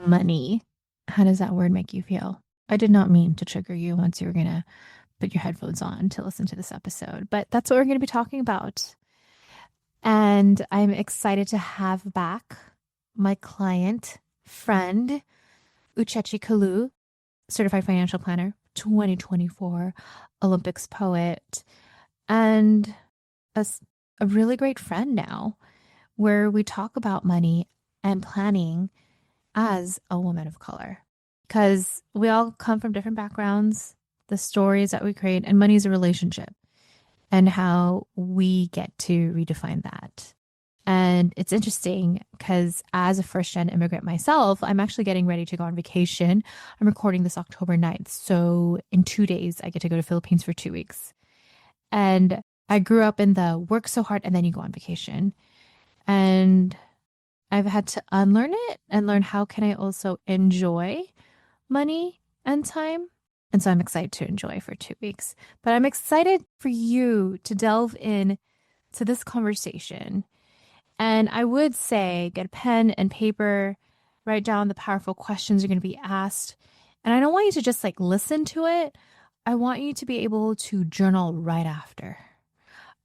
money, how does that word make you feel? I did not mean to trigger you once you were going to put your headphones on to listen to this episode, but that's what we're going to be talking about. And I'm excited to have back my client, friend, Uchechi Kalu, certified financial planner, 2024 Olympics poet, and a, a really great friend now, where we talk about money and planning as a woman of color. Because we all come from different backgrounds, the stories that we create, and money is a relationship and how we get to redefine that. And it's interesting because as a first gen immigrant myself, I'm actually getting ready to go on vacation. I'm recording this October 9th. So in 2 days, I get to go to Philippines for 2 weeks. And I grew up in the work so hard and then you go on vacation. And I've had to unlearn it and learn how can I also enjoy money and time. And so I'm excited to enjoy for 2 weeks. But I'm excited for you to delve in to this conversation. And I would say get a pen and paper, write down the powerful questions you're going to be asked. And I don't want you to just like listen to it. I want you to be able to journal right after.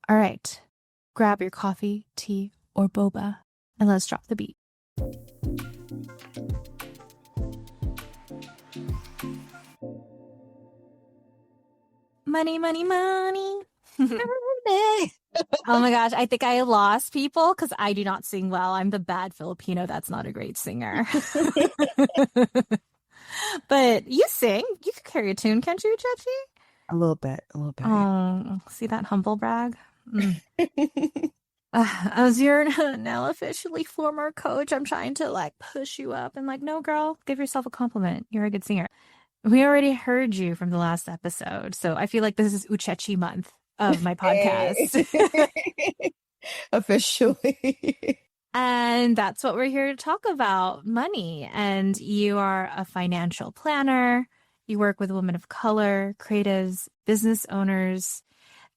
All right, grab your coffee, tea, or boba, and let's drop the beat. Money, money, money. Oh my gosh, I think I lost people because I do not sing well. I'm the bad Filipino that's not a great singer. But you sing. You could carry a tune, can't you, Chachi? A little bit, a little bit. Oh, see that humble brag? As your now officially former coach, I'm trying to like push you up and like, no, girl, give yourself a compliment. You're a good singer. We already heard you from the last episode, so I feel like this is Uchechi month of my podcast. Officially. And that's what we're here to talk about, money. And you are a financial planner. You work with women of color, creatives, business owners.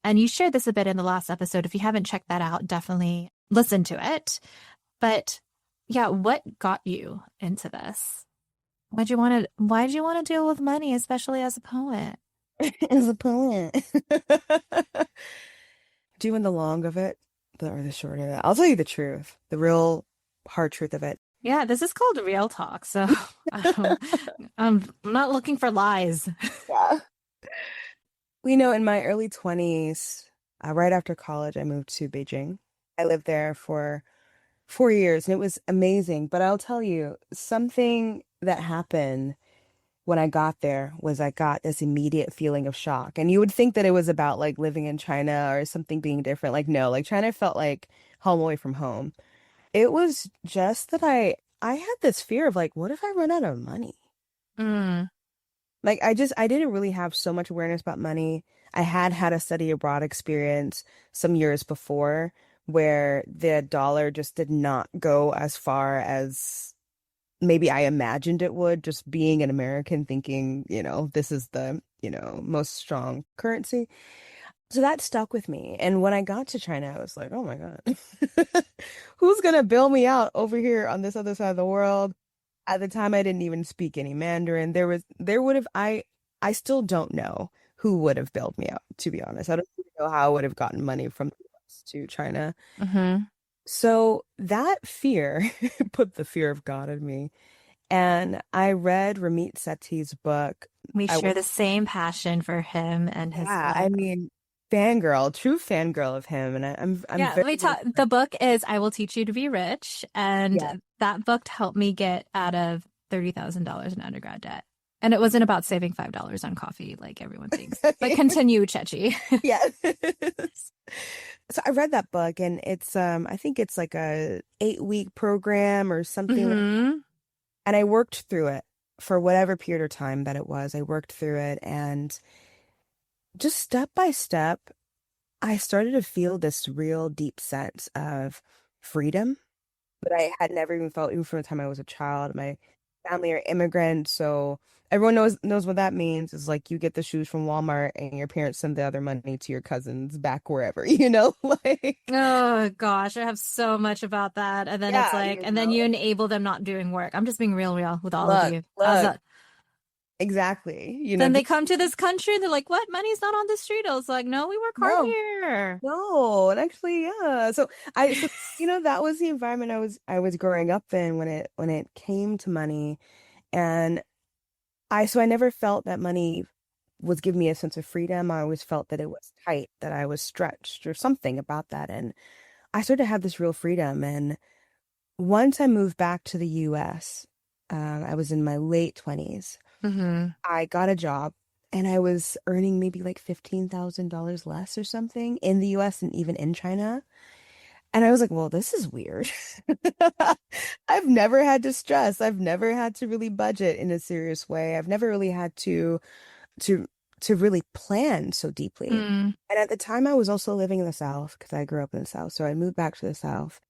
And you shared this a bit in the last episode. If you haven't checked that out, definitely listen to it. But yeah, what got you into this? Why'd you want to deal with money, especially as a poet? As a poet. Do you want the long of it or the short of it? I'll tell you the truth, the real hard truth of it. Yeah, this is called real talk. So I'm not looking for lies. Yeah. In my early 20s, right after college, I moved to Beijing. I lived there for 4 years and it was amazing. But I'll tell you, something that happened when I got there was I got this immediate feeling of shock. And you would think that it was about like living in China or something being different. Like, no, like China felt like home away from home. It was just that I had this fear of like, what if I run out of money? Mm, Like I didn't really have so much awareness about money. I had had a study abroad experience some years before where the dollar just did not go as far as maybe I imagined it would, just being an American thinking, this is the, most strong currency. So that stuck with me. And when I got to China, I was like, oh my God, who's gonna bail me out over here on this other side of the world? At the time, I didn't even speak any Mandarin. There would have, I still don't know who would have bailed me out, to be honest. I don't even know how I would have gotten money from the US to China. hmm So that fear put the fear of God in me. And I read Ramit Sethi's book. We I share was, the same passion for him and his yeah, I book. mean, fangirl, true fangirl of him. And I'm Yeah, very, let me very, talk. The book is I Will Teach You to Be Rich. yeah. And that book helped me get out of $30,000 in undergrad debt. And it wasn't about saving $5 on coffee like everyone thinks. But continue, Chechi. Yeah. So I read that book and it's I think it's like a 8-week program or something like that. hmm And I worked through it for whatever period of time that it was. I worked through it and just step by step, I started to feel this real deep sense of freedom that I had never even felt even from the time I was a child. My family are immigrants, so everyone knows what that means. Is like you get the shoes from Walmart and your parents send the other money to your cousins back wherever, like Oh gosh, I have so much about that. And then it's yeah, like, and then you enable them not doing work. I'm just being real with all of look, you. As look, a, exactly. then they Just come to this country and they're like, what? Money's not on the street. I was like, no, we work hard no, here. no, and actually, yeah. So that was the environment I was growing up in when it came to money, and I never felt that money was giving me a sense of freedom. I always felt that it was tight, that I was stretched or something about that. And I started to have this real freedom. And once I moved back to the US, I was in my late 20s. Hmm. I got a job and I was earning maybe like $15,000 less or something in the US and even in China. And I was like, well, this is weird. I've never had to stress. I've never had to really budget in a serious way. I've never really had to to really plan so deeply. Mm. And at the time I was also living in the South because I grew up in the South. So I moved back to the South.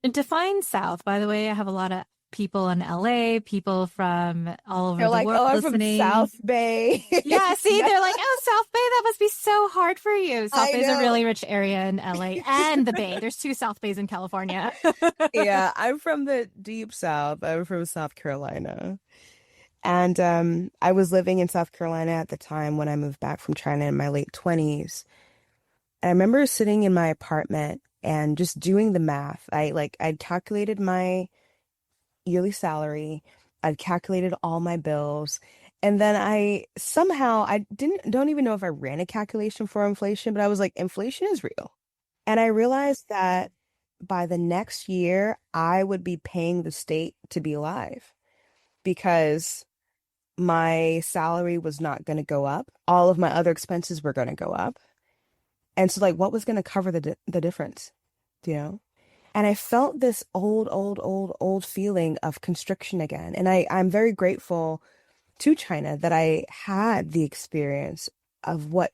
Define South, by the way. I have a lot of people in LA, people from all over They're the like, world oh, I'm from listening. South Bay. Yeah, see, Yeah, they're like, oh, South Bay, that must be so hard for you. South I Bay is a know. really rich area in LA and the Bay. There's two South Bays in California. Yeah, I'm from the deep South. I'm from South Carolina. And I was living in South Carolina at the time when I moved back from China in my late 20s. And I remember sitting in my apartment and just doing the math. I'd calculated my yearly salary. I'd calculated all my bills. And then I don't even know if I ran a calculation for inflation, but I was like, inflation is real. And I realized that by the next year, I would be paying the state to be alive because my salary was not going to go up. All of my other expenses were going to go up. And so like what was going to cover the difference, you know? And I felt this old feeling of constriction again. And I'm very grateful to China that I had the experience of what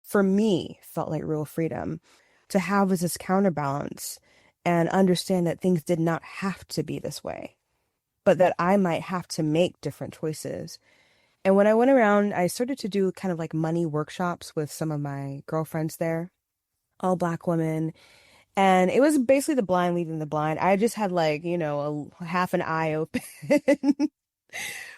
for me felt like real freedom to have as this counterbalance and understand that things did not have to be this way, but that I might have to make different choices. And when I went around, I started to do kind of like money workshops with some of my girlfriends there, all Black women. And it was basically the blind leading the blind. I just had like, a half an eye open.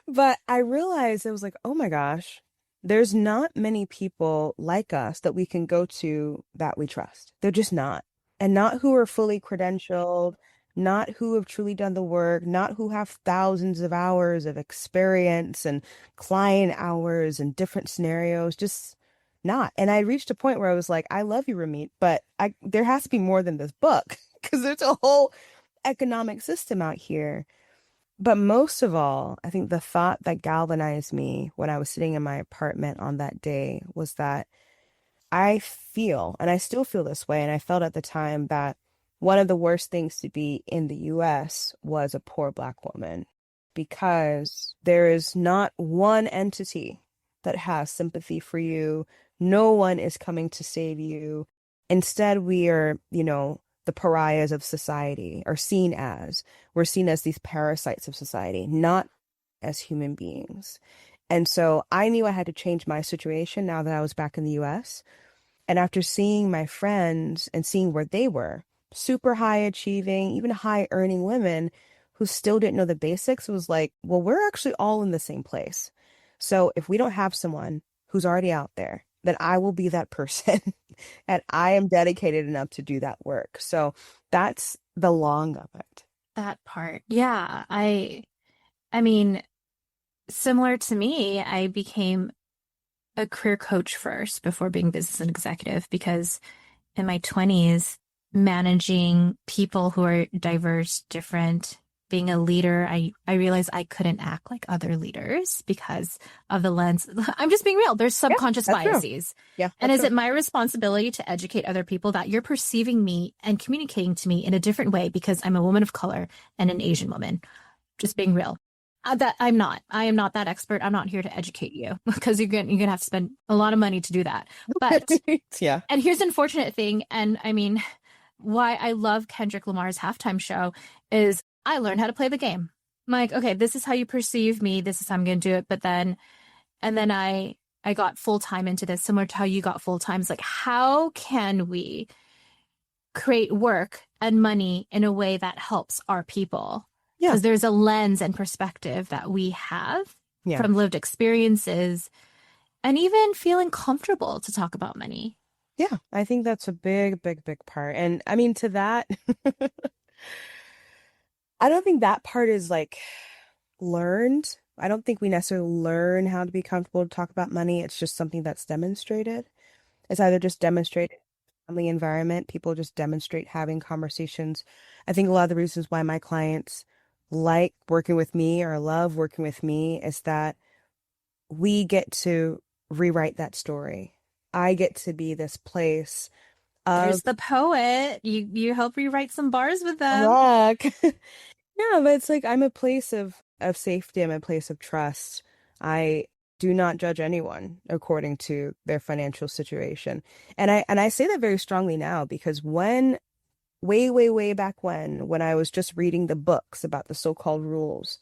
But I realized I was like, oh my gosh, there's not many people like us that we can go to that we trust. They're just not. And not who are fully credentialed, not who have truly done the work, not who have thousands of hours of experience and client hours and different scenarios, just not. And I reached a point where I was like, I love you, Ramit, but there has to be more than this book because there's a whole economic system out here. But most of all, I think the thought that galvanized me when I was sitting in my apartment on that day was that I feel, and I still feel this way, and I felt at the time that one of the worst things to be in the US was a poor Black woman because there is not one entity that has sympathy for you. No one is coming to save you. Instead, we are, the pariahs of society are seen as. We're seen as these parasites of society, not as human beings. And so I knew I had to change my situation now that I was back in the US. And after seeing my friends and seeing where they were, super high achieving, even high earning women who still didn't know the basics, was like, well, we're actually all in the same place. So if we don't have someone who's already out there, then I will be that person. And I am dedicated enough to do that work. So that's the long of it. That part. Yeah. I mean, similar to me, I became a career coach first before being business and executive because in my 20s, managing people who are diverse, different, being a leader, I realized I couldn't act like other leaders because of the lens. I'm just being real. There's Yeah, subconscious that's true. biases. Yeah, And that's is true. it my responsibility to educate other people that you're perceiving me and communicating to me in a different way because I'm a woman of color and an Asian woman? Just being real. That I'm not. I am not that expert. I'm not here to educate you because you're gonna have to spend a lot of money to do that. But Yeah. and here's the unfortunate thing, and I mean, why I love Kendrick Lamar's halftime show is I learned how to play the game. I'm like, okay, this is how you perceive me. This is how I'm going to do it. But then, and then I got full time into this, similar to how you got full time. It's like, how can we create work and money in a way that helps our people? Yeah. Because there's a lens and perspective that we have Yeah. from lived experiences and even feeling comfortable to talk about money. Yeah. I think that's a big, big, big part. And I mean, to that, I don't think that part is like learned. I don't think we necessarily learn how to be comfortable to talk about money. It's just something that's demonstrated. It's either just demonstrated in the family environment, people just demonstrate having conversations. I think a lot of the reasons why my clients like working with me or love working with me is that we get to rewrite that story. I get to be this place of There's the poet. You help rewrite some bars with them. luck. Yeah, but it's like I'm a place of safety. I'm a place of trust. I do not judge anyone according to their financial situation. And I say that very strongly now because when way, way, way back when I was just reading the books about the so-called rules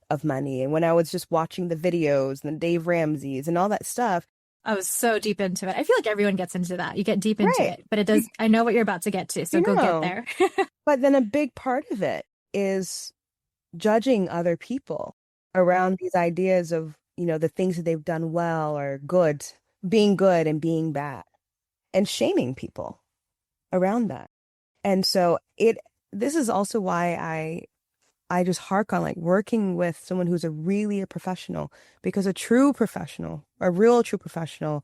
of money and when I was just watching the videos and the Dave Ramsey's and all that stuff. I was so deep into it. I feel like everyone gets into that. You get deep into Right. it, but it does. I know what you're about to get to, so You go get know, there. but then a big part of it is judging other people around these ideas of, the things that they've done well or good and being bad, and shaming people around that. And so this is also why I just hark on like working with someone who's a professional, because a true professional, a real true professional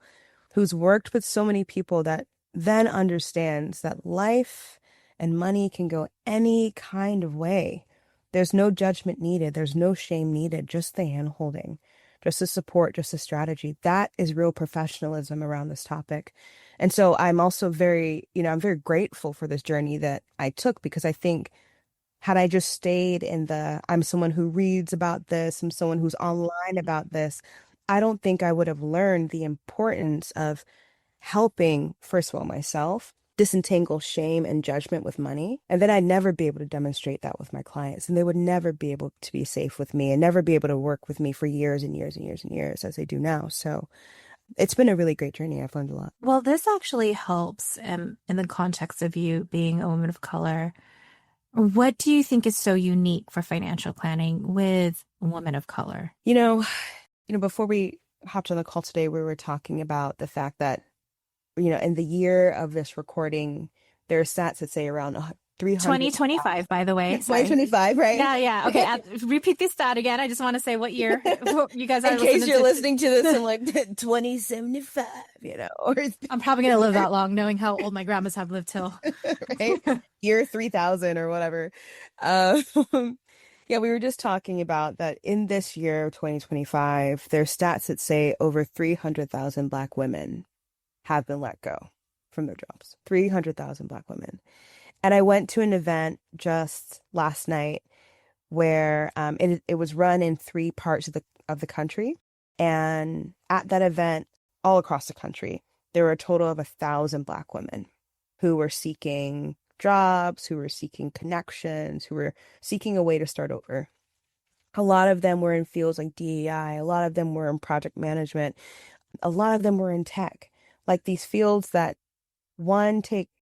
who's worked with so many people that then understands that life and money can go any kind of way. There's no judgment needed. There's no shame needed, just the hand holding, just the support, just the strategy. That is real professionalism around this topic. And so I'm also I'm very grateful for this journey that I took because I think had I just stayed in I'm someone who reads about this, I'm someone who's online about this, I don't think I would have learned the importance of helping, first of all, myself disentangle shame and judgment with money. And then I'd never be able to demonstrate that with my clients. And they would never be able to be safe with me and never be able to work with me for years and years and years and years as they do now. So it's been a really great journey. I've learned a lot. Well, this actually helps in the context of you being a woman of color. What do you think is so unique for financial planning with women of color? Before we hopped on the call today, we were talking about the fact that, in the year of this recording, there are stats that say around 300. 2025, by the way. Sorry. 2025, right? Yeah, yeah. Okay, repeat this stat again. I just want to say what year you guys are In case listening you're to. listening to this in like 2075, or I'm probably going to live that long, knowing how old my grandmas have lived till. right? Year 3000 or whatever. Um, yeah, we were just talking about that in this year of 2025, there's stats that say over 300,000 Black women have been let go from their jobs. 300,000 Black women. And I went to an event just last night where it was run in three parts of the country. And at that event, all across the country, there were a total of 1,000 Black women who were seeking jobs, who were seeking connections, who were seeking a way to start over. A lot of them were in fields like DEI. A lot of them were in project management. A lot of them were in tech, like these fields that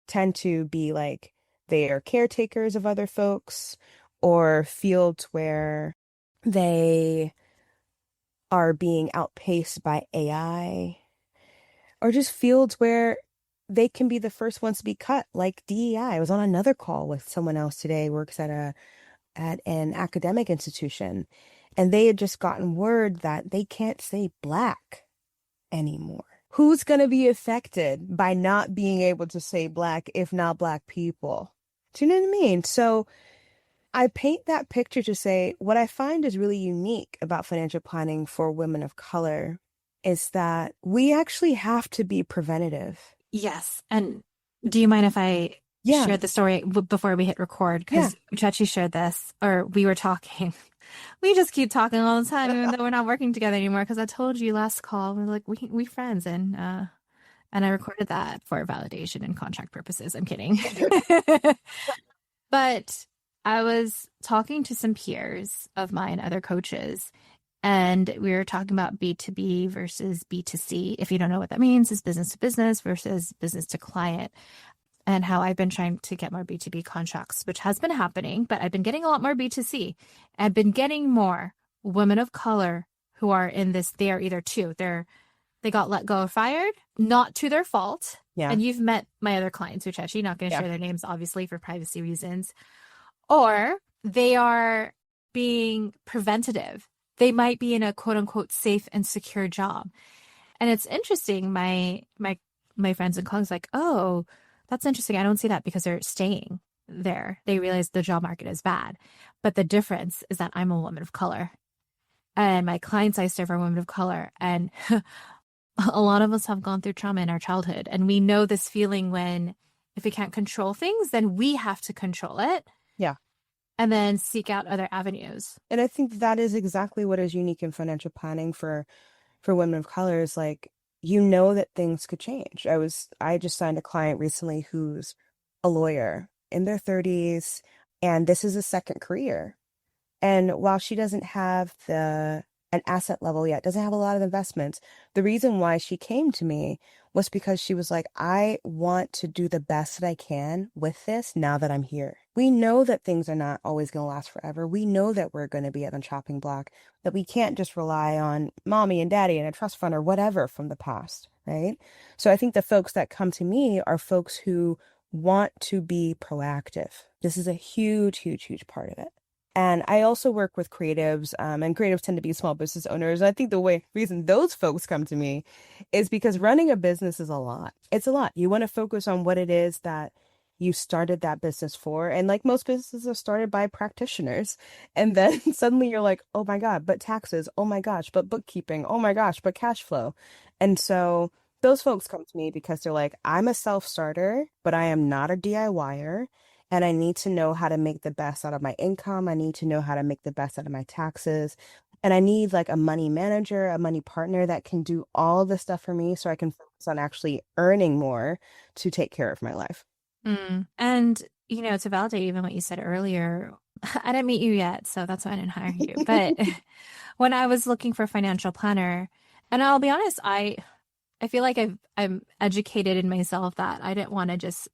tend to be like they are caretakers of other folks, or fields where they are being outpaced by AI, or just fields where they can be the first ones to be cut, like DEI. I was on another call with someone else today, works at an academic institution, and they had just gotten word that they can't say Black anymore. Who's going to be affected by not being able to say Black if not Black people? Do you know what I mean? So I paint that picture to say what I find is really unique about financial planning for women of color is that we actually have to be preventative. Yes. And do you mind if I Yeah. share the story before we hit record? Because Uchechi shared this, or we were talking. We just keep talking all the time, even though we're not working together anymore. Because I told you last call, we're like we friends, and I recorded that for validation and contract purposes. I'm kidding. But I was talking to some peers of mine, other coaches, and we were talking about B2B versus B2C. If you don't know what that means, is business to business versus business to client, and how I've been trying to get more B2B contracts, which has been happening, but I've been getting a lot more B2C. I've been getting more women of color who are in this. They are either two, they got let go or fired, not to their fault. Yeah. And you've met my other clients, Uchechi, not going to Yeah. share their names, obviously, for privacy reasons. Or they are being preventative. They might be in a quote unquote safe and secure job. And it's interesting. My friends and colleagues like, oh, that's interesting. I don't see that because they're staying there. They realize the job market is bad. But the difference is that I'm a woman of color. And my clients I serve are women of color. And a lot of us have gone through trauma in our childhood. And we know this feeling when if we can't control things, then we have to control it Yeah. and then seek out other avenues. And I think that is exactly what is unique in financial planning for women of color is like, you know that things could change. I just signed a client recently who's a lawyer in their 30s, and this is a second career. And while she doesn't have an asset level yet, doesn't have a lot of investments, the reason why she came to me was because she was like, I want to do the best that I can with this now that I'm here. We know that things are not always going to last forever. We know that we're going to be at the chopping block, that we can't just rely on mommy and daddy and a trust fund or whatever from the past, right? So I think the folks that come to me are folks who want to be proactive. This is a huge, huge, huge part of it. And I also work with creatives, and creatives tend to be small business owners. And I think the reason those folks come to me is because running a business is a lot. It's a lot. You want to focus on what it is that you started that business for. And like most businesses are started by practitioners. And then suddenly you're like, oh my God, but taxes. Oh my gosh, but bookkeeping. Oh my gosh, but cash flow. And so those folks come to me because they're like, I'm a self-starter, but I am not a DIYer. And I need to know how to make the best out of my income. I need to know how to make the best out of my taxes. And I need like a money manager, a money partner that can do all the stuff for me so I can focus on actually earning more to take care of my life. And, to validate even what you said earlier, I didn't meet you yet, so that's why I didn't hire you. But when I was looking for a financial planner, and I'll be honest, I feel like I'm educated in myself that I didn't want to just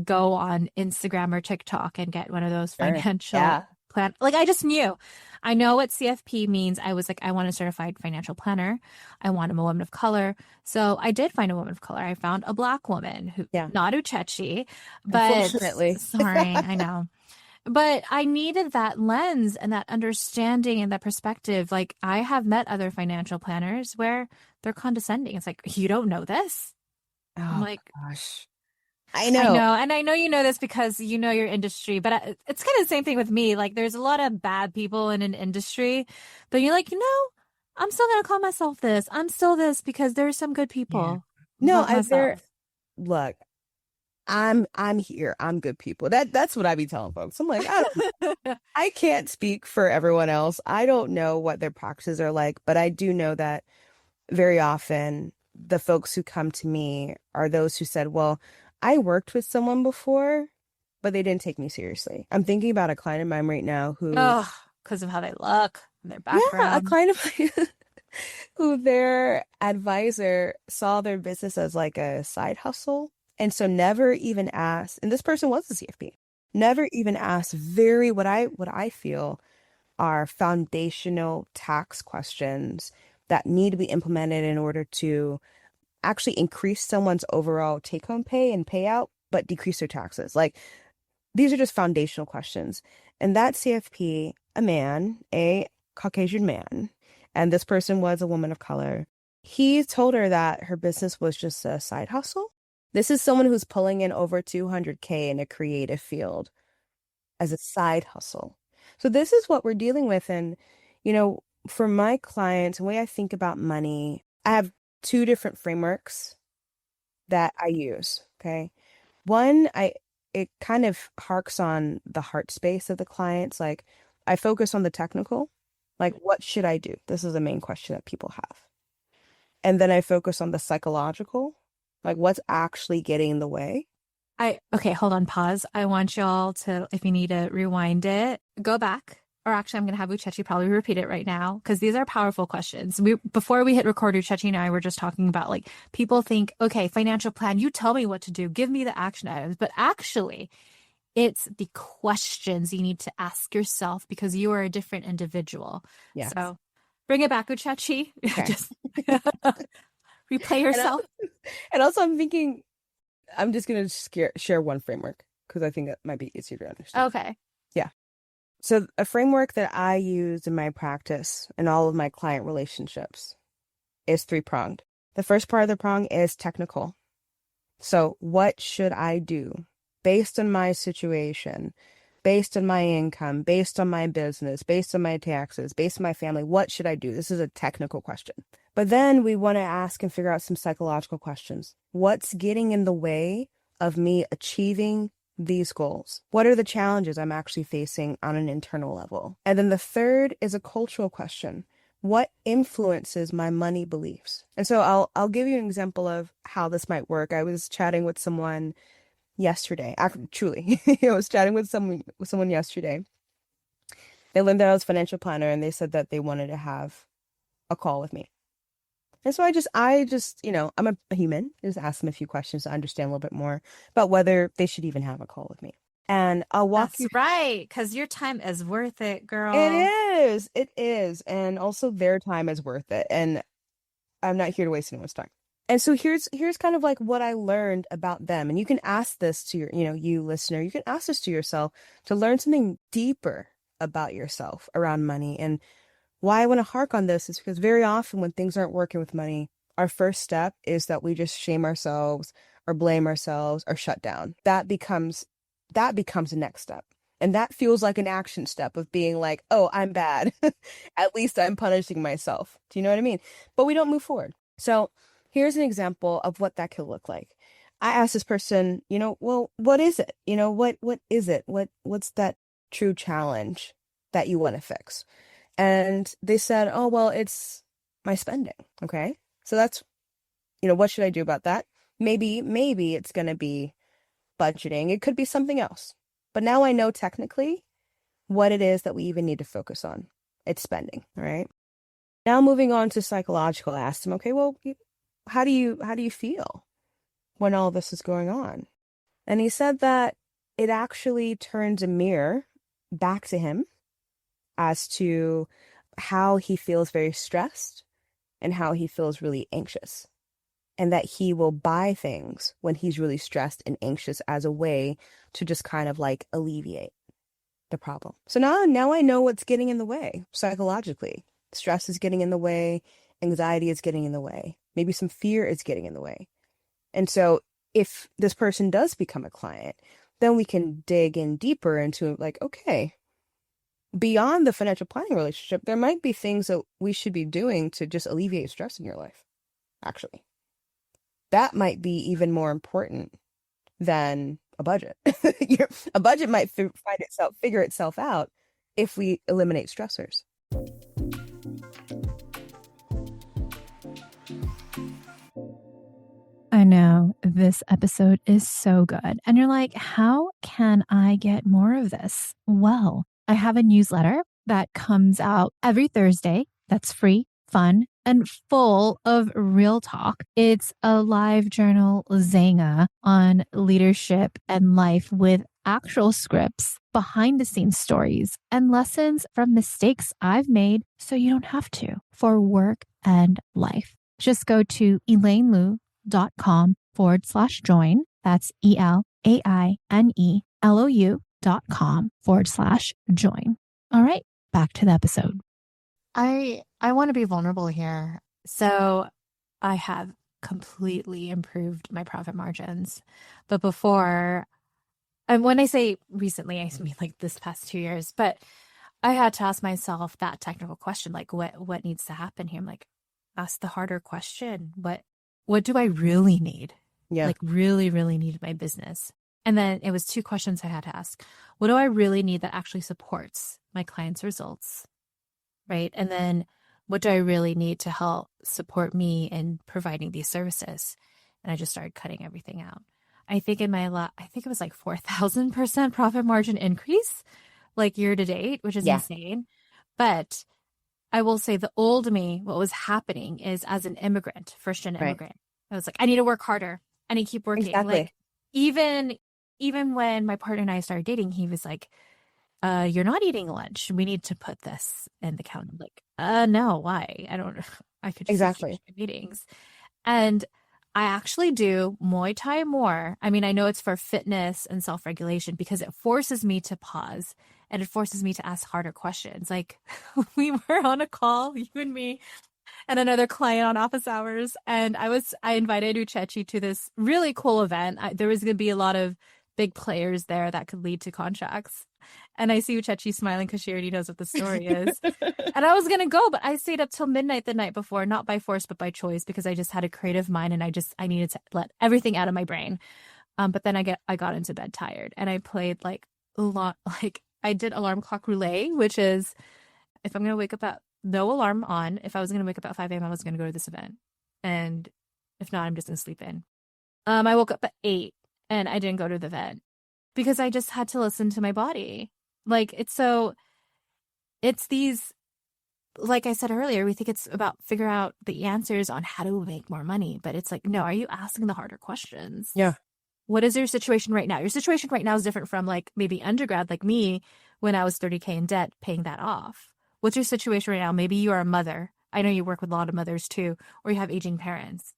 go on Instagram or TikTok and get one of those Sure. financial Yeah. plan. Like I just knew. I know what CFP means. I was like, I want a certified financial planner. I want a woman of color. So I did find a woman of color. I found a Black woman who, Yeah. not Uchechi, but Unfortunately. sorry, I know. But I needed that lens and that understanding and that perspective. Like I have met other financial planners where they're condescending. It's like, you don't know this. I'm Oh like, gosh. I I know. know. And I know you know this because you know your industry, but it's kind of the same thing with me. Like there's a lot of bad people in an industry, but you're like, I'm still going to call myself this. I'm still this because there's some good Yeah. people No, like myself. look, I'm here. I'm good people. That's what I be telling folks. I'm like, I can't speak for everyone else. I don't know what their practices are like, but I do know that very often the folks who come to me are those who said, well, I worked with someone before, but they didn't take me seriously. I'm thinking about a client of mine right now who, Oh, because of how they look, their yeah, a background. client of mine who their advisor saw their business as like a side hustle. And so never even asked, and this person was a CFP, never even asked what I feel are foundational tax questions that need to be implemented in order to actually increase someone's overall take-home pay and payout, but decrease their taxes. Like these are just foundational questions. And that CFP, a man, a Caucasian man, and this person was a woman of color, he told her that her business was just a side hustle. This is someone who's pulling in over 200K in a creative field as a side hustle. So this is what we're dealing with. And, for my clients, the way I think about money, I have two different frameworks that I use. Okay. One, it kind of harks on the heart space of the clients. Like I focus on the technical, like what should I do? This is the main question that people have. And then I focus on the psychological, like what's actually getting in the way. Okay, hold on, pause. I want y'all to, if you need to rewind it, go back. Or actually, I'm going to have Uchechi probably repeat it right now because these are powerful questions. Before we hit record, Uchechi and I were just talking about like people think, okay, financial plan, you tell me what to do, give me the action items. But actually, it's the questions you need to ask yourself because you are a different individual. Yes. So bring it back, Uchechi. Okay. Just replay And, yourself. and also, I'm thinking, I'm just going to share one framework because I think that might be easier to understand. Okay. Yeah. So, a framework that I use in my practice and all of my client relationships is three-pronged. The first part of the prong is technical. So, what should I do based on my situation, based on my income, based on my business, based on my taxes, based on my family? What should I do? This is a technical question. But then we want to ask and figure out some psychological questions. What's getting in the way of me achieving these goals? What are the challenges I'm actually facing on an internal level? And then the third is a cultural question. What influences my money beliefs? And so I'll give you an example of how this might work. I was chatting with someone yesterday. Truly, I was chatting with someone yesterday. They learned that I was a financial planner, and they said that they wanted to have a call with me. And so I'm a human. Just ask them a few questions to understand a little bit more about whether they should even have a call with me. And I'll walk That's you. right, because your time is worth it, It girl. is. It is. And also their time is worth it. And I'm not here to waste anyone's time. And so here's kind of like what I learned about them. And you can ask this to you listener, you can ask this to yourself to learn something deeper about yourself around money. And why I want to hark on this is because very often when things aren't working with money, our first step is that we just shame ourselves or blame ourselves or shut down. That becomes the next step. And that feels like an action step of being like, oh, I'm bad. At least I'm punishing myself. Do you know what I mean? But we don't move forward. So here's an example of what that could look like. I asked this person, well, what is it? What is it? What's that true challenge that you want to fix? And they said, oh, well, it's my spending. Okay. So that's, what should I do about that? Maybe it's going to be budgeting. It could be something else. But now I know technically what it is that we even need to focus on. It's spending. All right. Now moving on to psychological, I asked him, okay, well, how do you feel when all this is going on? And he said that it actually turns a mirror back to him as to how he feels very stressed and how he feels really anxious. And that he will buy things when he's really stressed and anxious as a way to just kind of like alleviate the problem. So now I know what's getting in the way psychologically. Stress is getting in the way, anxiety is getting in the way, maybe some fear is getting in the way. And so if this person does become a client, then we can dig in deeper into like, okay, beyond the financial planning relationship, there might be things that we should be doing to just alleviate stress in your life, actually. That might be even more important than a budget. A budget might figure itself out if we eliminate stressors. I know this episode is so good. And you're like, how can I get more of this? Well, I have a newsletter that comes out every Thursday that's free, fun, and full of real talk. It's a live journal Zanga on leadership and life with actual scripts, behind the scenes stories, and lessons from mistakes I've made so you don't have to for work and life. Just go to elainelou.com/join. That's ELAINELOU.com/join. All right, back to the episode. I want to be vulnerable here. So I have completely improved my profit margins. But before, and when I say recently, I mean like this past 2 years, but I had to ask myself that technical question, like what needs to happen here? I'm like, ask the harder question. What do I really need? Yeah. Like really, really need my business. And then it was two questions I had to ask. What do I really need that actually supports my clients' results? Right. And then what do I really need to help support me in providing these services? And I just started cutting everything out. I think I think it was like 4,000% profit margin increase, like year to date, which is Yeah, insane. But I will say the old me, what was happening is as an immigrant, first gen right. immigrant, I was like, I need to work harder. I need to keep working. Like Exactly. even even when my partner and I started dating, he was like, you're not eating lunch. We need to put this in the calendar. Like, no, why? I don't I could just exchange Exactly. my meetings. And I actually do Muay Thai more. I mean, I know it's for fitness and self-regulation because it forces me to pause and it forces me to ask harder questions. Like we were on a call, you and me, and another client on office hours, and I invited Uchechi to this really cool event. There was going to be a lot of big players there that could lead to contracts. And I see Uchechi smiling because she already knows what the story is. And I was gonna go, but I stayed up till midnight the night before, not by force, but by choice, because I just had a creative mind and I needed to let everything out of my brain. But then I got into bed tired and I played like a lot like I did alarm clock roulette, which is if I'm gonna wake up at no alarm on, if I was gonna wake up at 5 a.m., I was gonna go to this event. And if not, I'm just gonna sleep in. I woke up at 8 and I didn't go to the event because I just had to listen to my body. Like it's these like I said earlier, we think it's about figure out the answers on how to make more money, but it's like, no, are you asking the harder questions? Yeah. What is your situation right now? Your situation right now is different from like maybe undergrad, like me, when I was 30K in debt, paying that off. What's your situation right now? Maybe you are a mother. I know you work with a lot of mothers too, or you have aging parents.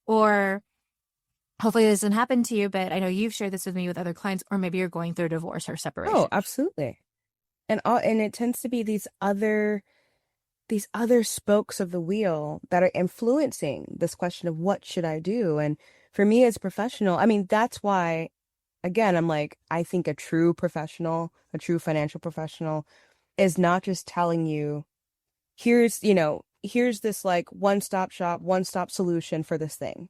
Or hopefully this doesn't happen to you, but I know you've shared this with me with other clients, or maybe you're going through a divorce or Oh, separation. absolutely. And it tends to be these other spokes of the wheel that are influencing this question of what should I do? And for me as a professional, I mean, that's why, again, I'm like, I think a true professional, a true financial professional is not just telling you, here's this like one-stop shop, one-stop solution for this thing.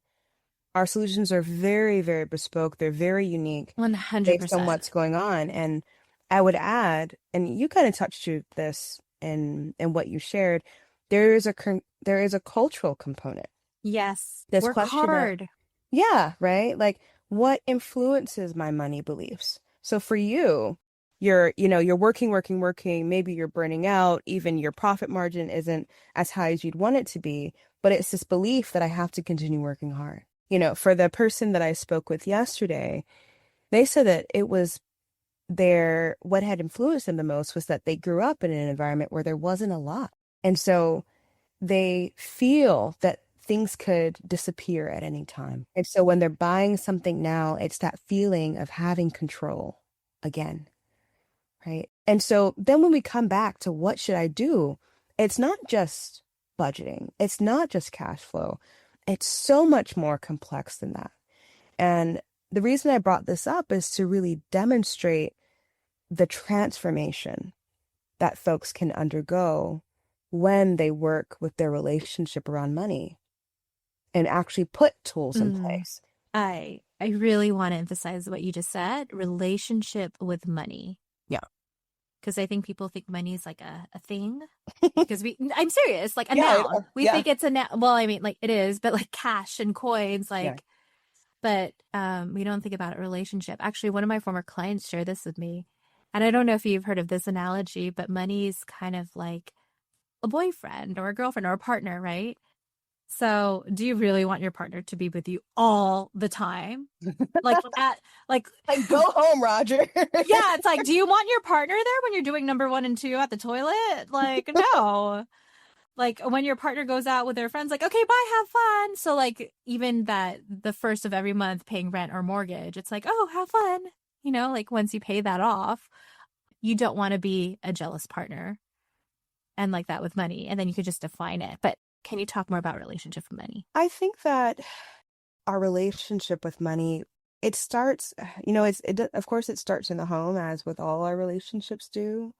Our solutions are very, very bespoke. They're very unique based on 100%. what's going on. And I would add, and you kind of touched to this in what you shared, there is a cultural component. Yes. This Work question of, hard. yeah, right? Like what influences my money beliefs? So for you, you're working, working, working, maybe you're burning out, even your profit margin isn't as high as you'd want it to be, but it's this belief that I have to continue working hard. For the person that I spoke with yesterday, they said that it was what had influenced them the most was that they grew up in an environment where there wasn't a lot. And so they feel that things could disappear at any time. And so when they're buying something now, it's that feeling of having control again, right? And so then when we come back to what should I do, it's not just budgeting, it's not just cash flow. It's so much more complex than that. And the reason I brought this up is to really demonstrate the transformation that folks can undergo when they work with their relationship around money and actually put tools in Mm. place. I really want to emphasize what you just said, relationship with money. Yeah. Because I think people think money is like a thing. Because I'm serious, like a Yeah, noun. We yeah, think it's a noun. Well, I mean, like it is, but like cash and coins, yeah. like, but we don't think about a relationship. Actually, one of my former clients shared this with me. And I don't know if you've heard of this analogy, but money is kind of like a boyfriend or a girlfriend or a partner, right? So, do you really want your partner to be with you all the time? Like at like Like, go home, Roger. yeah, it's like, do you want your partner there when you're doing number 1 and 2 at the toilet? Like, no. Like when your partner goes out with their friends, like, okay, bye, have fun. So like even that the first of every month paying rent or mortgage, it's like, oh, have fun. Like once you pay that off, you don't want to be a jealous partner and like that with money. And then you could just define it. But can you talk more about relationship with money? I think that our relationship with money, it starts, of course, it starts in the home, as with all our relationships do.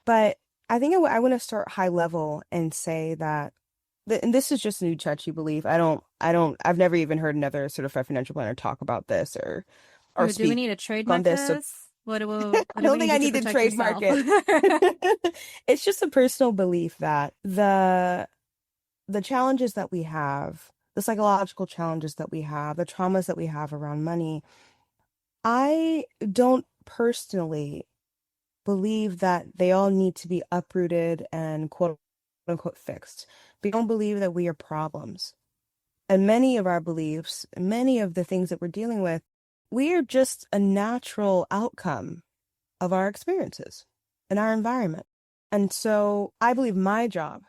But I think I want to start high level and say that, and this is just a Uchechi belief. I've never even heard another certified financial planner talk about this or Oh, do we speak need a on trademark this. So this? What I do don't we think need I to need to protect trademark yourself? it. It's just a personal belief that the challenges that we have the psychological challenges that we have, the traumas that we have around money, I don't personally believe that they all need to be uprooted and quote unquote fixed. We don't believe that we are problems. And many of our beliefs, many of the things that we're dealing with, we are just a natural outcome of our experiences and our environment. And so I believe my job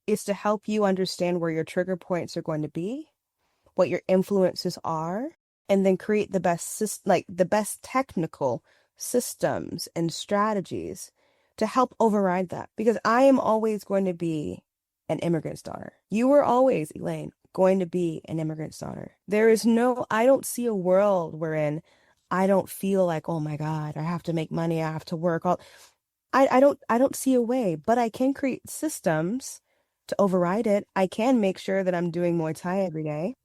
is to help you understand where your trigger points are going to be, what your influences are, and then create the best the best technical systems and strategies to help override that. Because I am always going to be an immigrant's daughter. You were always, Elaine, going to be an immigrant's daughter. I don't see a world wherein I don't feel like, oh my God, I have to make money, I have to work. I don't see a way, but I can create systems to override it. I can make sure that I'm doing Muay Thai every day.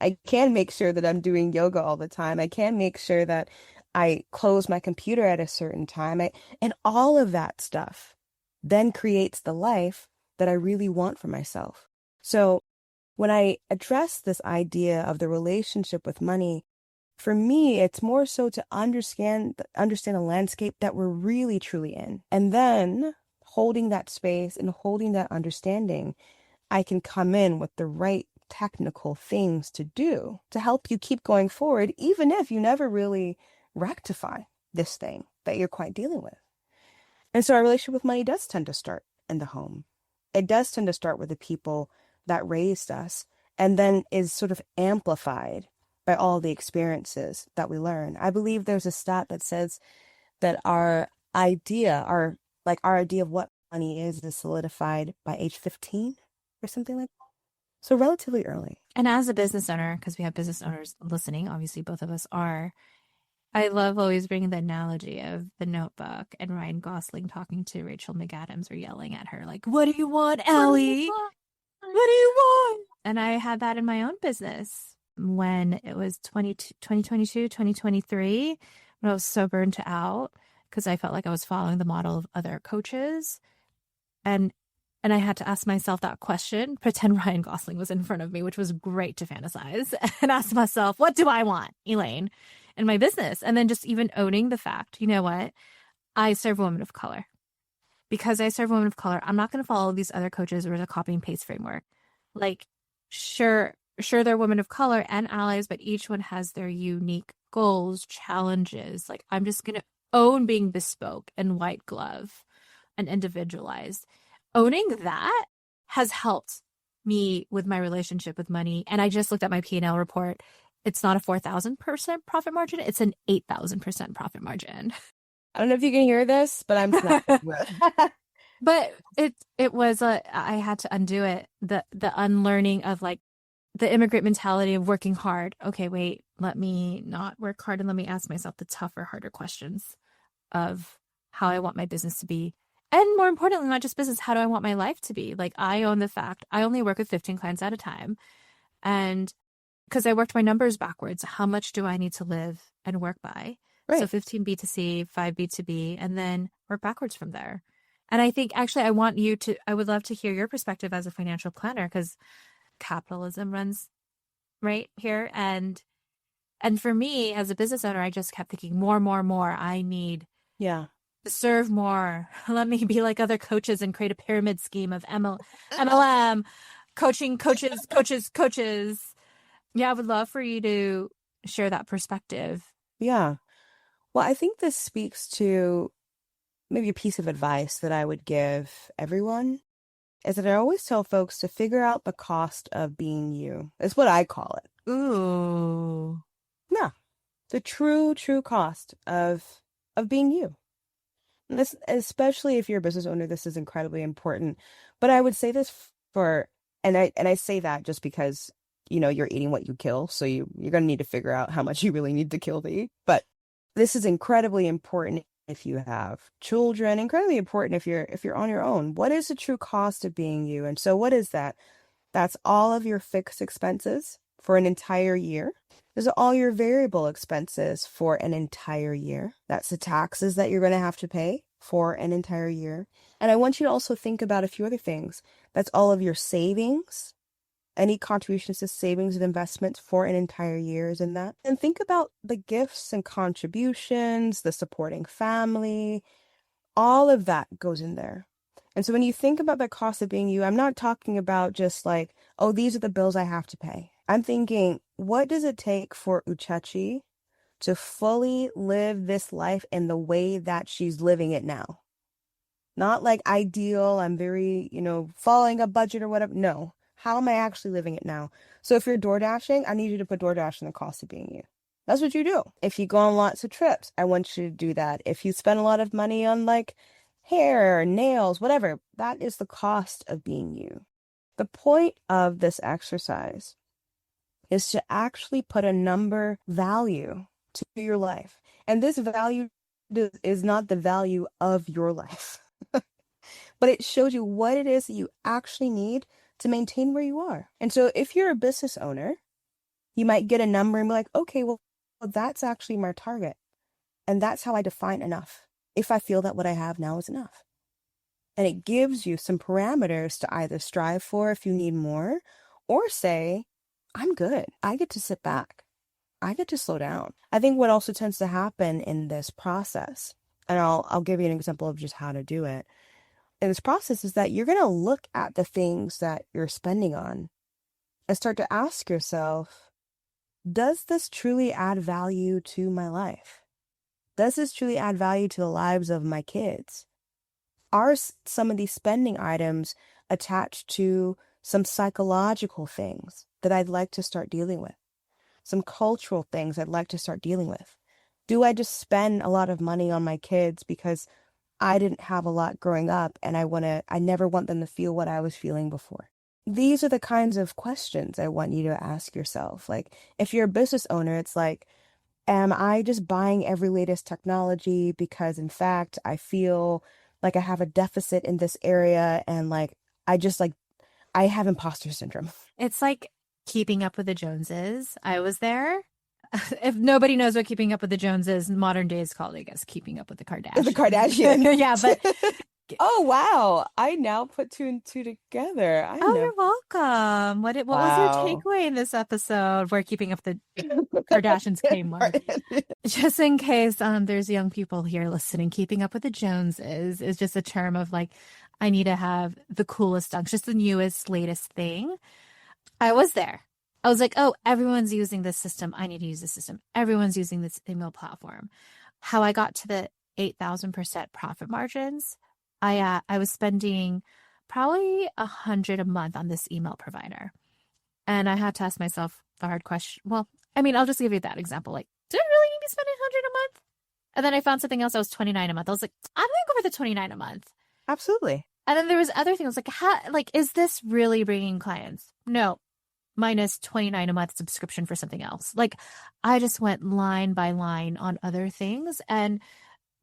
I can make sure that I'm doing yoga all the time. I can make sure that I close my computer at a certain time. And all of that stuff then creates the life that I really want for myself. So when I address this idea of the relationship with money, for me, it's more so to understand the landscape that we're really truly in. And then holding that space and holding that understanding, I can come in with the right technical things to do to help you keep going forward, even if you never really rectify this thing that you're quite dealing with. And so our relationship with money does tend to start in the home. It does tend to start with the people that raised us and then is sort of amplified by all the experiences that we learn. I believe there's a stat that says that our idea of what money is solidified by age 15 or something like that. So relatively early. And as a business owner, because we have business owners listening, obviously both of us are, I love always bringing the analogy of the Notebook and Ryan Gosling talking to Rachel McAdams or yelling at her, like, what do you want, Ellie? What do you want? And I had that in my own business when it was 2022, 2023, when I was so burnt out because I felt like I was following the model of other coaches. And I had to ask myself that question, pretend Ryan Gosling was in front of me, which was great to fantasize, and ask myself, what do I want, Elaine, in my business? And then just even owning the fact, you know what? I serve women of color. Because I serve women of color, I'm not going to follow these other coaches or the copy and paste framework. Like, sure, they're women of color and allies, but each one has their unique goals, challenges. Like, I'm just going to own being bespoke and white glove and individualized. Owning that has helped me with my relationship with money. And I just looked at my P&L report. It's not a 4,000% profit margin. It's an 8,000% profit margin. I don't know if you can hear this, but I'm snapping. But it was I had to undo it. The unlearning of like the immigrant mentality of working hard. Okay, wait, let me not work hard and let me ask myself the tougher, harder questions of how I want my business to be. And more importantly, not just business, how do I want my life to be? Like, I own the fact I only work with 15 clients at a time. And because I worked my numbers backwards, how much do I need to live and work by? Right. So 15 B2C, 5 B2B, and then work backwards from there. And I think actually I would love to hear your perspective as a financial planner, because capitalism runs right here. And for me as a business owner, I just kept thinking more. I need to serve more. Let me be like other coaches and create a pyramid scheme of MLM, coaching, coaches. Yeah, I would love for you to share that perspective. Yeah. Well, I think this speaks to maybe a piece of advice that I would give everyone is that I always tell folks to figure out the cost of being you. It's what I call it. Ooh. Yeah. The true cost of being you. And this, especially if you're a business owner, this is incredibly important. But I would say this and I say that just because, you're eating what you kill. So you're going to need to figure out how much you really need to kill to eat. But this is incredibly important if you have children, incredibly important if you're on your own. What is the true cost of being you? And so what is that? That's all of your fixed expenses for an entire year. Those are all your variable expenses for an entire year. That's the taxes that you're going to have to pay for an entire year. And I want you to also think about a few other things. That's all of your savings Any contributions to savings and investments for an entire year is in that. And think about the gifts and contributions, the supporting family, all of that goes in there. And so when you think about the cost of being you, I'm not talking about just like, oh, these are the bills I have to pay. I'm thinking, what does it take for Uchechi to fully live this life in the way that she's living it now? Not like ideal, I'm very, following a budget or whatever. No. How am I actually living it now? So if you're door dashing, I need you to put DoorDash in the cost of being you. That's what you do. If you go on lots of trips, I want you to do that. If you spend a lot of money on like hair, nails, whatever, that is the cost of being you. The point of this exercise is to actually put a number value to your life. And this value is not the value of your life, but it shows you what it is that you actually need to maintain where you are. And so if you're a business owner, you might get a number and be like, okay, well, that's actually my target. And that's how I define enough. If I feel that what I have now is enough. And it gives you some parameters to either strive for if you need more, or say, I'm good. I get to sit back. I get to slow down. I think what also tends to happen in this process, and I'll give you an example of just how to do it, in this process is that you're going to look at the things that you're spending on and start to ask yourself, does this truly add value to my life? Does this truly add value to the lives of my kids? Are some of these spending items attached to some psychological things that I'd like to start dealing with? Some cultural things I'd like to start dealing with? Do I just spend a lot of money on my kids because I didn't have a lot growing up and I never want them to feel what I was feeling before? These are the kinds of questions I want you to ask yourself. Like, if you're a business owner, it's like, am I just buying every latest technology because in fact I feel like I have a deficit in this area and I have imposter syndrome. It's like Keeping Up with the Joneses. I was there. If nobody knows what Keeping Up with the Joneses, modern day is called, I guess, Keeping Up with the Kardashians. The Kardashians. Yeah, but oh wow, I now put two and two together. you're welcome. What was your takeaway in this episode where Keeping Up the Kardashians came on? Just in case there's young people here listening, Keeping Up with the Joneses is just a term of like, I need to have the coolest dunks, just the newest, latest thing. I was there. I was like, oh, everyone's using this system. I need to use this system. Everyone's using this email platform. How I got to the 8,000% profit margins, I was spending probably $100 a month on this email provider. And I had to ask myself the hard question. Well, I mean, I'll just give you that example. Like, do I really need to be spending 100 a month? And then I found something else that was 29 a month. I was like, I'm going to go for the 29 a month. Absolutely. And then there was other things like, is this really bringing clients? No. Minus 29 a month subscription for something else. Like, I just went line by line on other things. And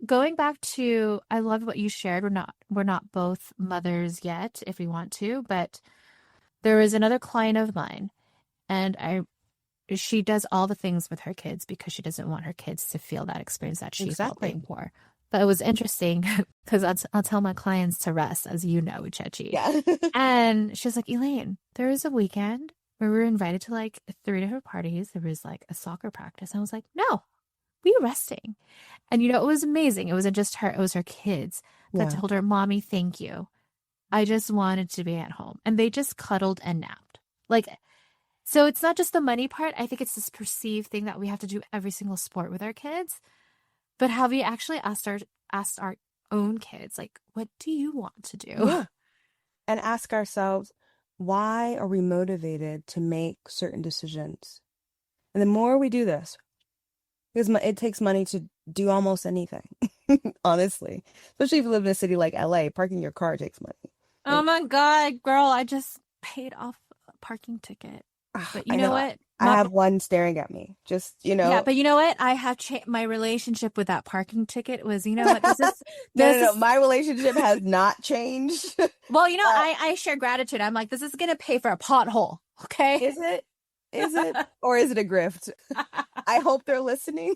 going back to, I love what you shared. We're not both mothers yet, if we want to, but there was another client of mine, and she does all the things with her kids because she doesn't want her kids to feel that experience that she felt being poor. But it was interesting because I'll tell my clients to rest, as you know, Uchechi. Yeah. And she's like, Elaine, there was a weekend where we were invited to like 3 different parties. There was like a soccer practice. I was like, no, we were resting. And it was amazing. It wasn't just her, it was her kids that told her, Mommy, thank you. I just wanted to be at home. And they just cuddled and napped. Like, so it's not just the money part. I think it's this perceived thing that we have to do every single sport with our kids. But have we actually asked our own kids, like, what do you want to do? Yeah. And ask ourselves, why are we motivated to make certain decisions? And the more we do this, because it takes money to do almost anything, honestly. Especially if you live in a city like LA, parking your car takes money. Oh my God, girl, I just paid off a parking ticket. But you know what? I have one staring at me. Just, Yeah, but you know what? I have my relationship with that parking ticket was, what? No. My relationship has not changed. Well, I share gratitude. I'm like, this is going to pay for a pothole. Okay. Is it? Or is it a grift? I hope they're listening.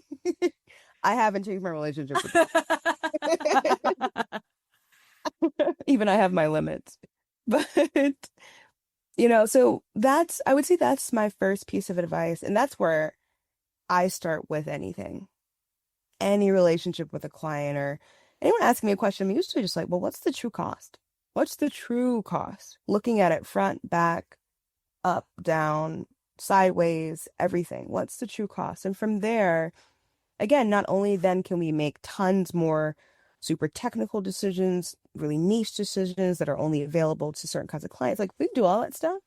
I haven't changed my relationship with them. Even I have my limits. But So I would say that's my first piece of advice. And that's where I start with anything, any relationship with a client or anyone asking me a question. I'm usually just like, well, what's the true cost? What's the true cost? Looking at it front, back, up, down, sideways, everything. What's the true cost? And from there, again, not only then can we make tons more super technical decisions, really niche decisions that are only available to certain kinds of clients. Like we can do all that stuff,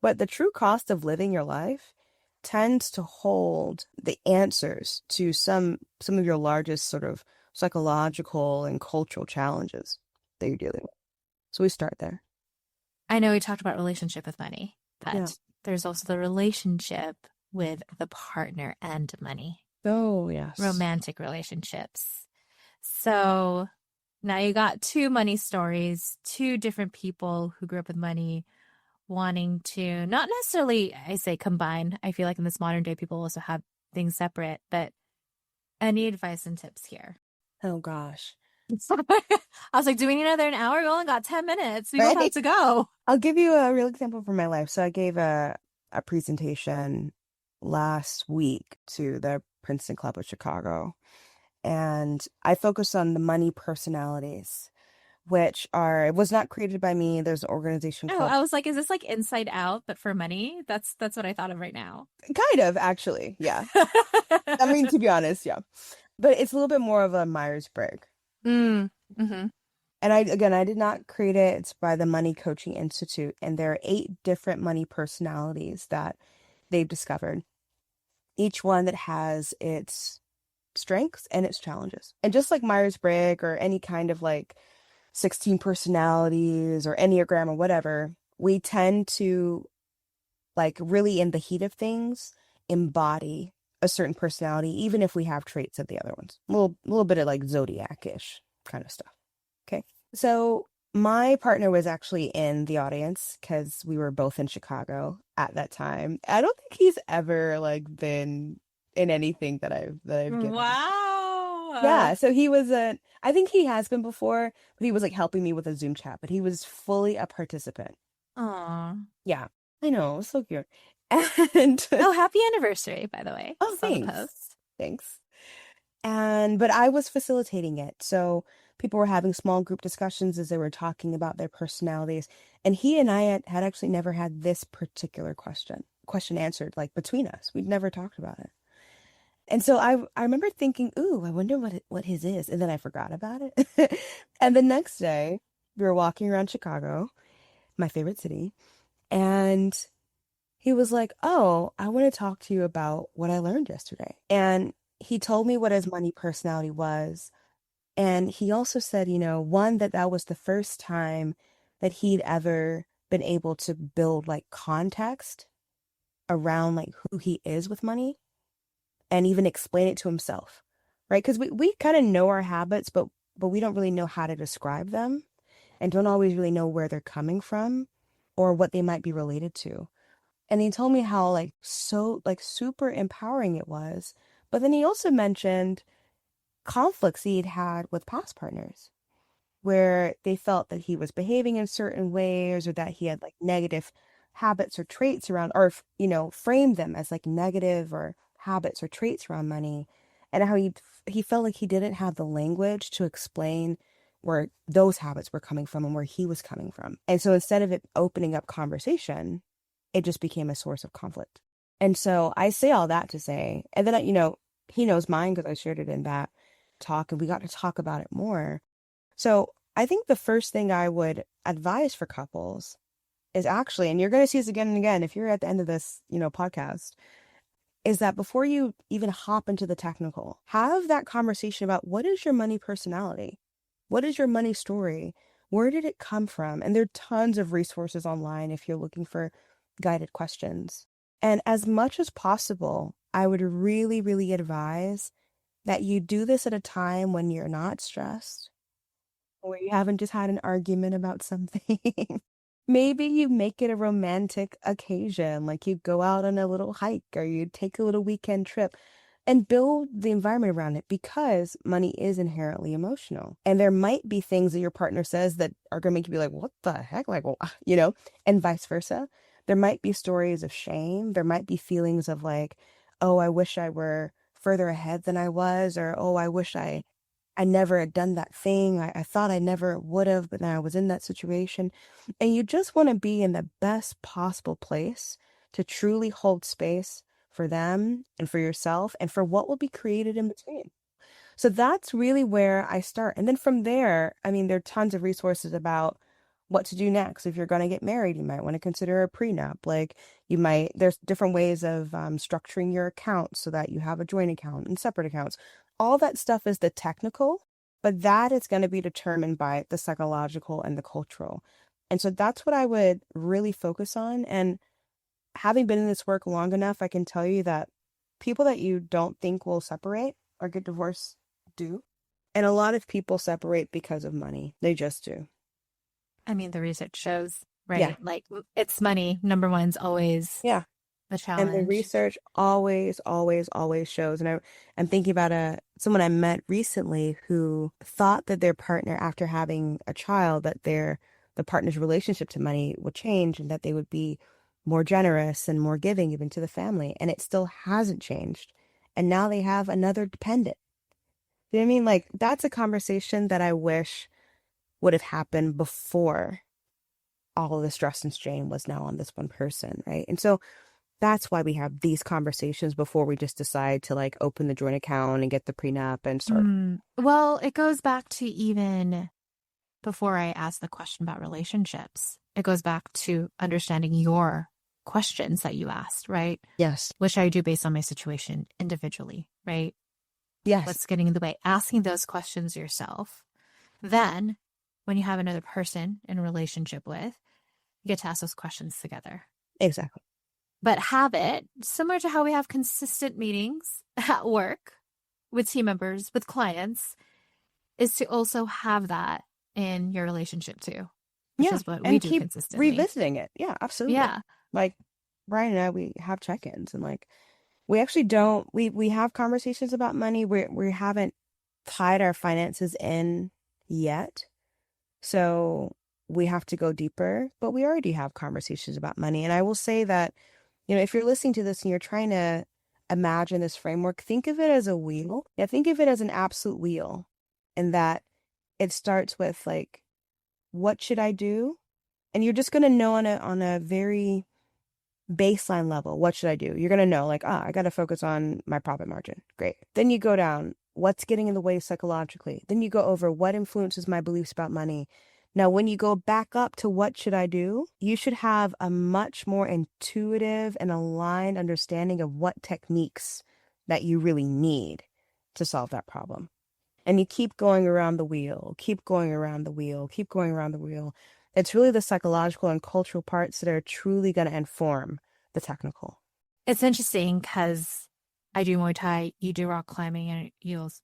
but the true cost of living your life tends to hold the answers to some of your largest sort of psychological and cultural challenges that you're dealing with. So we start there. I know we talked about relationship with money, Yeah. but there's also the relationship with the partner and money, Oh, yes. romantic relationships. So now you got two money stories, two different people who grew up with money wanting to not necessarily, I say combine. I feel like in this modern day, people also have things separate, but any advice and tips here? Oh gosh. I was like, do we need another an hour? We only got 10 minutes. We both have Right? to go. I'll give you a real example from my life. So I gave a presentation last week to the Princeton Club of Chicago, and I focused on the money personalities, which are it was not created by me. There's an organization Oh, called I was like, is this like Inside Out, but for money? That's what I thought of right now. kind of actually, yeah. I mean, to be honest, yeah. But it's a little bit more of a Myers-Briggs. Mm, mm-hmm. And I did not create it. It's by the Money Coaching Institute, and there are 8 different money personalities that they've discovered. Each one that has its strengths and its challenges. And just like Myers-Briggs or any kind of like 16 personalities or Enneagram or whatever, we tend to like really in the heat of things embody a certain personality, even if we have traits of the other ones. A little bit of like zodiac-ish kind of stuff. Okay. So my partner was actually in the audience because we were both in Chicago at that time. I don't think he's ever like been in anything that I've given. Wow. Yeah, so he was I think he has been before, but he was like helping me with a Zoom chat, but he was fully a participant. Aw. Yeah, I know, it was so cute. And Oh, happy anniversary, by the way. oh, Saw the thanks. post. Thanks. But I was facilitating it. So people were having small group discussions as they were talking about their personalities. And he and I had actually never had this particular question answered like between us. We'd never talked about it. And so I remember thinking, ooh, I wonder what his is. And then I forgot about it. And the next day, we were walking around Chicago, my favorite city, and he was like, "Oh, I want to talk to you about what I learned yesterday." And he told me what his money personality was. And he also said, one, that was the first time that he'd ever been able to build like context around like who he is with money and even explain it to himself, right? Because we kind of know our habits, but we don't really know how to describe them and don't always really know where they're coming from or what they might be related to. And he told me how like so like super empowering it was. But then he also mentioned conflicts he'd had with past partners where they felt that he was behaving in certain ways or that he had like negative habits or traits around or framed them as like negative or habits or traits around money and how he felt like he didn't have the language to explain where those habits were coming from and where he was coming from. And so instead of it opening up conversation, it just became a source of conflict. And so I say all that to say, and then he knows mine because I shared it in that talk and we got to talk about it more. So I think the first thing I would advise for couples is actually, and you're going to see this again and again if you're at the end of this, podcast, is that before you even hop into the technical, have that conversation about what is your money personality? What is your money story? Where did it come from? And there are tons of resources online if you're looking for guided questions. And as much as possible, I would really, really advise that you do this at a time when you're not stressed, where you haven't just had an argument about something. Maybe you make it a romantic occasion, like you go out on a little hike or you take a little weekend trip. and build the environment around it, because money is inherently emotional. And there might be things that your partner says that are going to make you be like, what the heck? Like, well, and vice versa. There might be stories of shame. There might be feelings of like, oh, I wish I were further ahead than I was, or oh, I wish I never had done that thing. I thought I never would have, but now I was in that situation. And you just want to be in the best possible place to truly hold space for them and for yourself and for what will be created in between. So that's really where I start. And then from there, I mean, there are tons of resources about what to do next. If you're going to get married, you might want to consider a prenup. Like there's different ways of structuring your accounts so that you have a joint account and separate accounts. All that stuff is the technical, but that is going to be determined by the psychological and the cultural. And so that's what I would really focus on. And having been in this work long enough, I can tell you that people that you don't think will separate or get divorced do. And a lot of people separate because of money. They just do. I mean, the research shows, Yeah. right? Like it's money. Number one's always Yeah. the And the challenge. research always, always, always shows. And I'm thinking about someone I met recently who thought that their partner, after having a child, that the partner's relationship to money would change and that they would be more generous and more giving even to the family. And it still hasn't changed. And now they have another dependent. You know what I mean? Like that's a conversation that I wish would have happened before all of the stress and strain was now on this one person, right? And so that's why we have these conversations before we just decide to like open the joint account and get the prenup and start. Well, it goes back to even before I ask the question about relationships. It goes back to understanding your questions that you asked, right? Yes. What should I do based on my situation individually, right? Yes. What's getting in the way? Asking those questions yourself. Then, when you have another person in a relationship with, you get to ask those questions together. Exactly. But have it similar to how we have consistent meetings at work with team members, with clients, is to also have that in your relationship too, which Yeah. is what we And do keep consistently. revisiting it. Yeah, absolutely. Yeah. Like Brian and I, we have check-ins and like we actually don't we have conversations about money. We haven't tied our finances in yet. So we have to go deeper, but we already have conversations about money. And I will say that, if you're listening to this and you're trying to imagine this framework, think of it as a wheel. Yeah, think of it as an absolute wheel, and that it starts with like, what should I do? And you're just going to know on a very baseline level, what should I do? You're going to know like, I got to focus on my profit margin. Great. Then you go down, what's getting in the way psychologically? Then you go over what influences my beliefs about money. Now, when you go back up to what should I do, you should have a much more intuitive and aligned understanding of what techniques that you really need to solve that problem. And you keep going around the wheel, keep going around the wheel, keep going around the wheel. It's really the psychological and cultural parts that are truly going to inform the technical. It's interesting because I do Muay Thai, you do rock climbing, and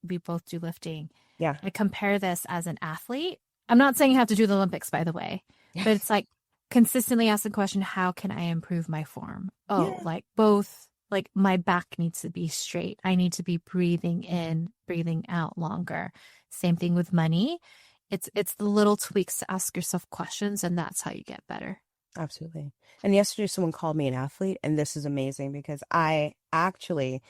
we both do lifting. Yeah. I compare this as an athlete. I'm not saying you have to do the Olympics, by the way, Yeah. but it's like consistently ask the question, how can I improve my form? Oh, Yeah. like both, like my back needs to be straight. I need to be breathing in, breathing out longer. Same thing with money. It's the little tweaks to ask yourself questions, and that's how you get better. Absolutely. And yesterday, someone called me an athlete, and this is amazing because I actually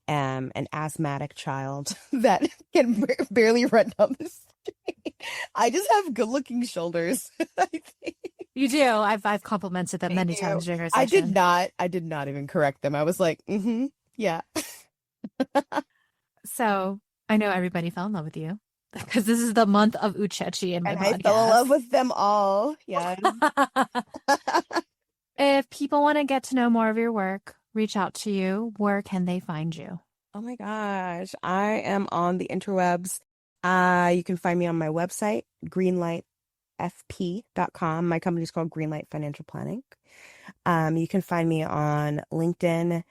am an asthmatic child that can barely run down the street. I just have good-looking shoulders, I think. You do. I've complimented them Thank many you. times during our session. I did not even correct them. I was like, yeah. So I know everybody fell in love with you because this is the month of Uchechi in my And I fell in love podcast. with them all. Yeah. If people want to get to know more of your work, reach out to you, where can they find you? Oh my gosh. I am on the interwebs. You can find me on my website, greenlightfp.com. My company is called Greenlight Financial Planning. You can find me on LinkedIn.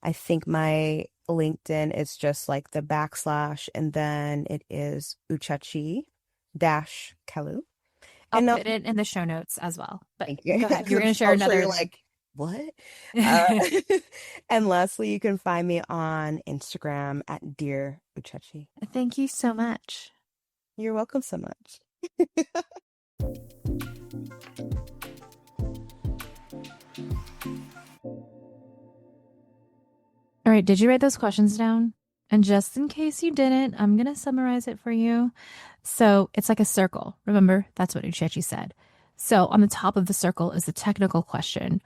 I think my LinkedIn is just like the backslash, and then it is Uchechi Kalu. I'll And put it in the show notes as well. But thank you. go ahead. You were going to share I'm sure you're another. like, what? Uh, and lastly, you can find me on Instagram at Dear Uchechi. Thank you so much. You're welcome so much. All right, did you write those questions down? And just in case you didn't, I'm going to summarize it for you. So it's like a circle. Remember, that's what Uchechi said. So on the top of the circle is the technical question: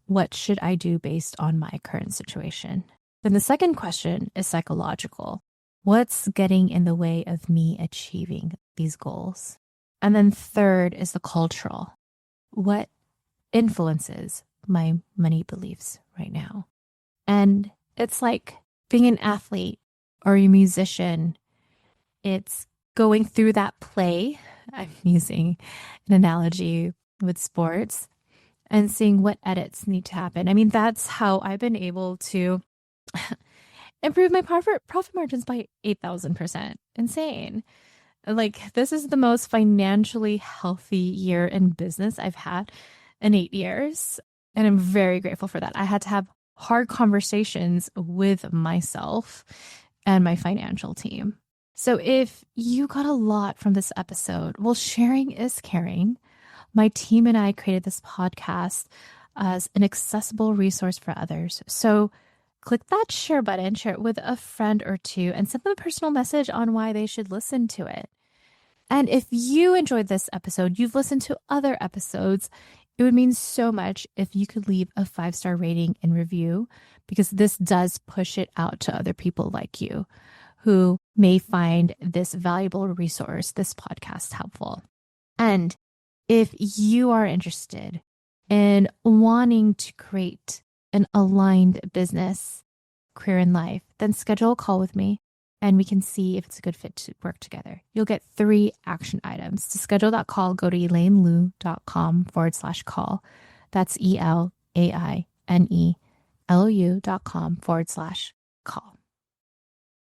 what should I do based on my current situation? Then the second question is psychological: what's getting in the way of me achieving these goals? And then third is the cultural: what influences my money beliefs right now? And it's like being an athlete or a musician. It's going through that play. I'm using an analogy with sports and seeing what edits need to happen. I mean, that's how I've been able to improve my profit margins by 8,000%. Insane. Like, this is the most financially healthy year in business I've had in 8 years. And I'm very grateful for that. I had to have hard conversations with myself and my financial team. So if you got a lot from this episode, well, sharing is caring. My team and I created this podcast as an accessible resource for others. So click that share button, share it with a friend or two, and send them a personal message on why they should listen to it. And if you enjoyed this episode, you've listened to other episodes, it would mean so much if you could leave a 5-star rating and review, because this does push it out to other people like you who may find this valuable resource, this podcast, helpful. And if you are interested in wanting to create an aligned business, career, and life, then schedule a call with me and we can see if it's a good fit to work together. You'll get 3 action items. To schedule that call, go to elainelou.com/call. That's ELAINELOU.com/call.